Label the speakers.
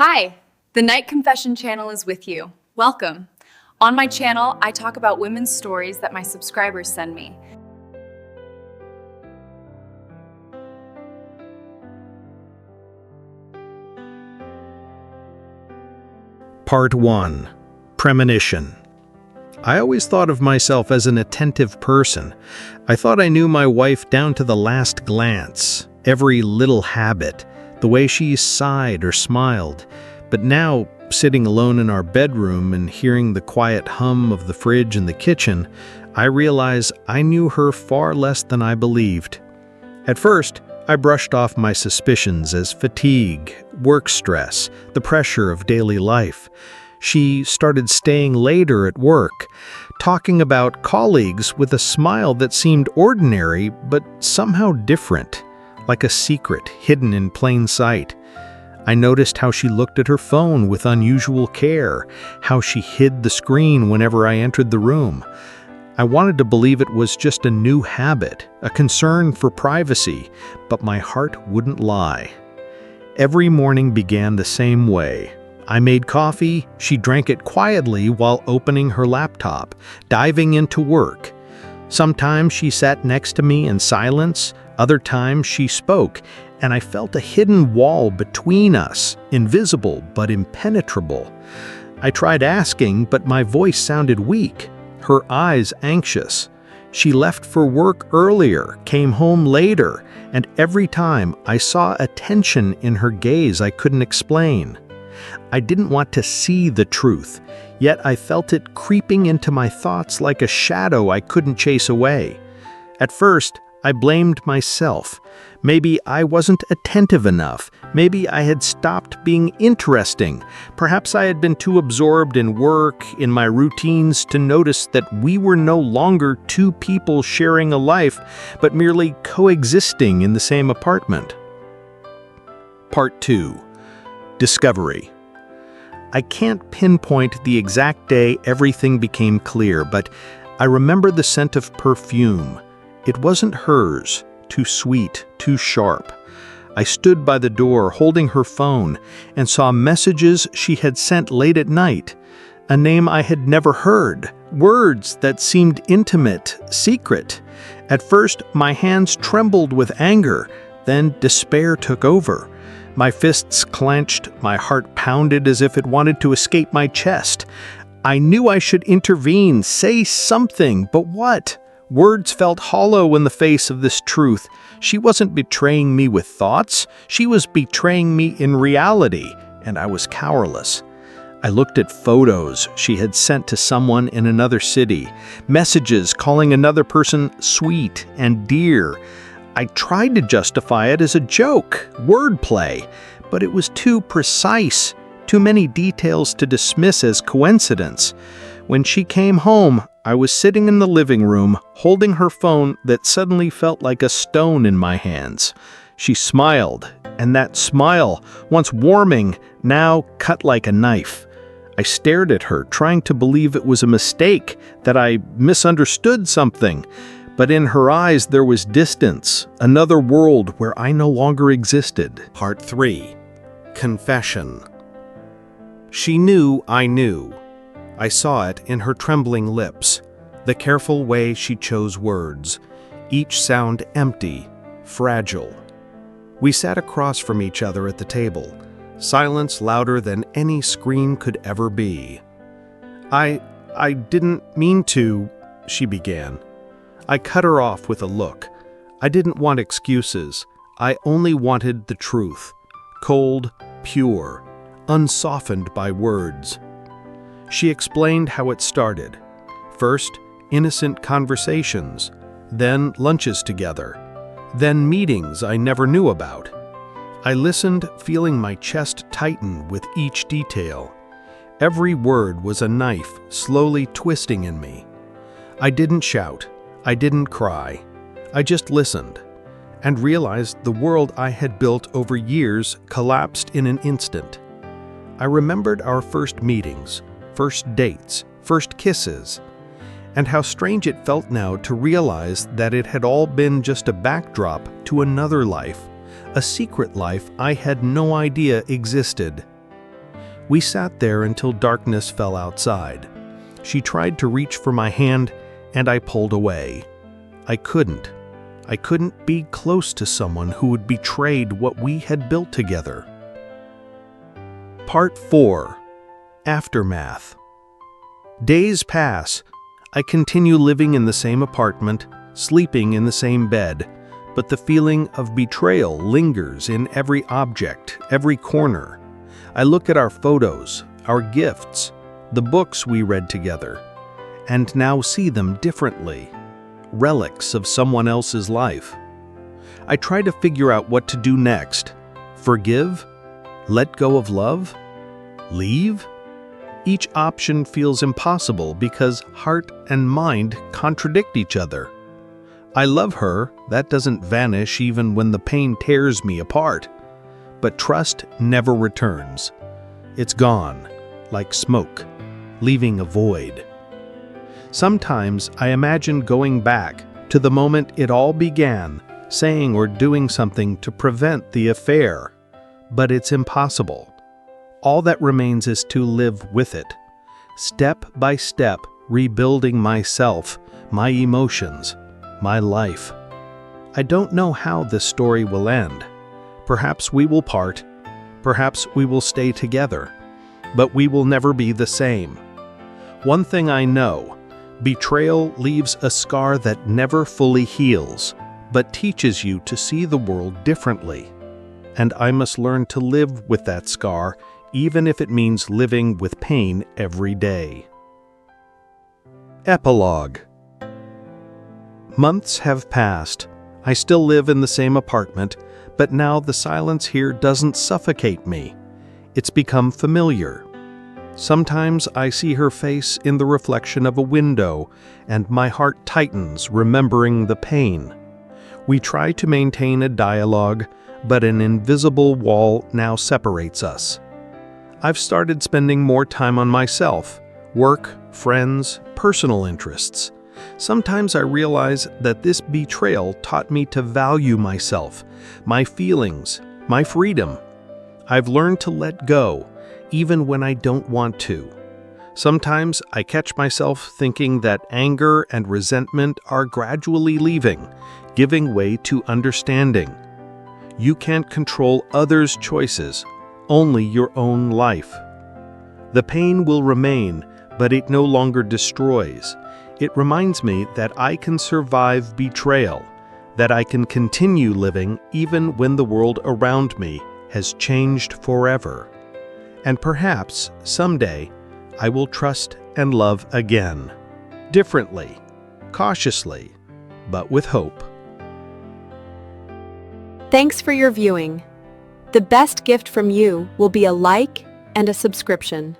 Speaker 1: Hi, the Night Confession channel is with you. Welcome. On my channel, I talk about women's stories that my subscribers send me.
Speaker 2: Part 1. Premonition. I always thought of myself as an attentive person. I thought I knew my wife down to the last glance, every little habit, the way she sighed or smiled. But now, sitting alone in our bedroom and hearing the quiet hum of the fridge in the kitchen, I realize I knew her far less than I believed. At first, I brushed off my suspicions as fatigue, work stress, the pressure of daily life. She started staying later at work, talking about colleagues with a smile that seemed ordinary but somehow different, like a secret hidden in plain sight. I noticed how she looked at her phone with unusual care, how she hid the screen whenever I entered the room. I wanted to believe it was just a new habit, a concern for privacy, but my heart wouldn't lie. Every morning began the same way. I made coffee, she drank it quietly while opening her laptop, diving into work. Sometimes she sat next to me in silence, other times she spoke, and I felt a hidden wall between us, invisible but impenetrable. I tried asking, but my voice sounded weak, her eyes anxious. She left for work earlier, came home later, and every time I saw a tension in her gaze I couldn't explain. I didn't want to see the truth, yet I felt it creeping into my thoughts like a shadow I couldn't chase away. At first, I blamed myself. Maybe I wasn't attentive enough. Maybe I had stopped being interesting. Perhaps I had been too absorbed in work, in my routines, to notice that we were no longer two people sharing a life, but merely coexisting in the same apartment. Part 2. Discovery. I can't pinpoint the exact day everything became clear, but I remember the scent of perfume. It wasn't hers, too sweet, too sharp. I stood by the door holding her phone and saw messages she had sent late at night. A name I had never heard, words that seemed intimate, secret. At first, my hands trembled with anger, then despair took over. My fists clenched, my heart pounded as if it wanted to escape my chest. I knew I should intervene, say something, but what? Words felt hollow in the face of this truth. She wasn't betraying me with thoughts, she was betraying me in reality, and I was powerless. I looked at photos she had sent to someone in another city, messages calling another person sweet and dear. I tried to justify it as a joke, wordplay, but it was too precise, too many details to dismiss as coincidence. When she came home, I was sitting in the living room, holding her phone that suddenly felt like a stone in my hands. She smiled, and that smile, once warming, now cut like a knife. I stared at her, trying to believe it was a mistake, that I misunderstood something. But in her eyes there was distance, another world where I no longer existed. Part 3. Confession. She knew I knew. I saw it in her trembling lips, the careful way she chose words, each sound empty, fragile. We sat across from each other at the table, silence louder than any scream could ever be. I didn't mean to," she began. I cut her off with a look. I didn't want excuses. I only wanted the truth, cold, pure, unsoftened by words. She explained how it started. First, innocent conversations, then lunches together, then meetings I never knew about. I listened, feeling my chest tighten with each detail. Every word was a knife slowly twisting in me. I didn't shout. I didn't cry. I just listened and realized the world I had built over years collapsed in an instant. I remembered our first meetings, first dates, first kisses, and how strange it felt now to realize that it had all been just a backdrop to another life, a secret life I had no idea existed. We sat there until darkness fell outside. She tried to reach for my hand, and I pulled away. I couldn't. I couldn't be close to someone who had betrayed what we had built together. Part 4. Aftermath. Days pass. I continue living in the same apartment, sleeping in the same bed, but the feeling of betrayal lingers in every object, every corner. I look at our photos, our gifts, the books we read together, and now see them differently, relics of someone else's life. I try to figure out what to do next. Forgive? Let go of love? Leave? Each option feels impossible because heart and mind contradict each other. I love her, that doesn't vanish even when the pain tears me apart. But trust never returns. It's gone, like smoke, leaving a void. Sometimes I imagine going back to the moment it all began, saying or doing something to prevent the affair. But it's impossible. All that remains is to live with it, step by step, rebuilding myself, my emotions, my life. I don't know how this story will end. Perhaps we will part, perhaps we will stay together, but we will never be the same. One thing I know, betrayal leaves a scar that never fully heals, but teaches you to see the world differently. And I must learn to live with that scar, even if it means living with pain every day. Epilogue. Months have passed. I still live in the same apartment, but now the silence here doesn't suffocate me. It's become familiar. Sometimes I see her face in the reflection of a window, and my heart tightens, remembering the pain. We try to maintain a dialogue, but an invisible wall now separates us. I've started spending more time on myself, work, friends, personal interests. Sometimes I realize that this betrayal taught me to value myself, my feelings, my freedom. I've learned to let go, even when I don't want to. Sometimes I catch myself thinking that anger and resentment are gradually leaving, giving way to understanding. You can't control others' choices, only your own life. The pain will remain, but it no longer destroys. It reminds me that I can survive betrayal, that I can continue living even when the world around me has changed forever. And perhaps someday I will trust and love again, differently, cautiously, but with hope.
Speaker 3: Thanks for your viewing. The best gift from you will be a like and a subscription.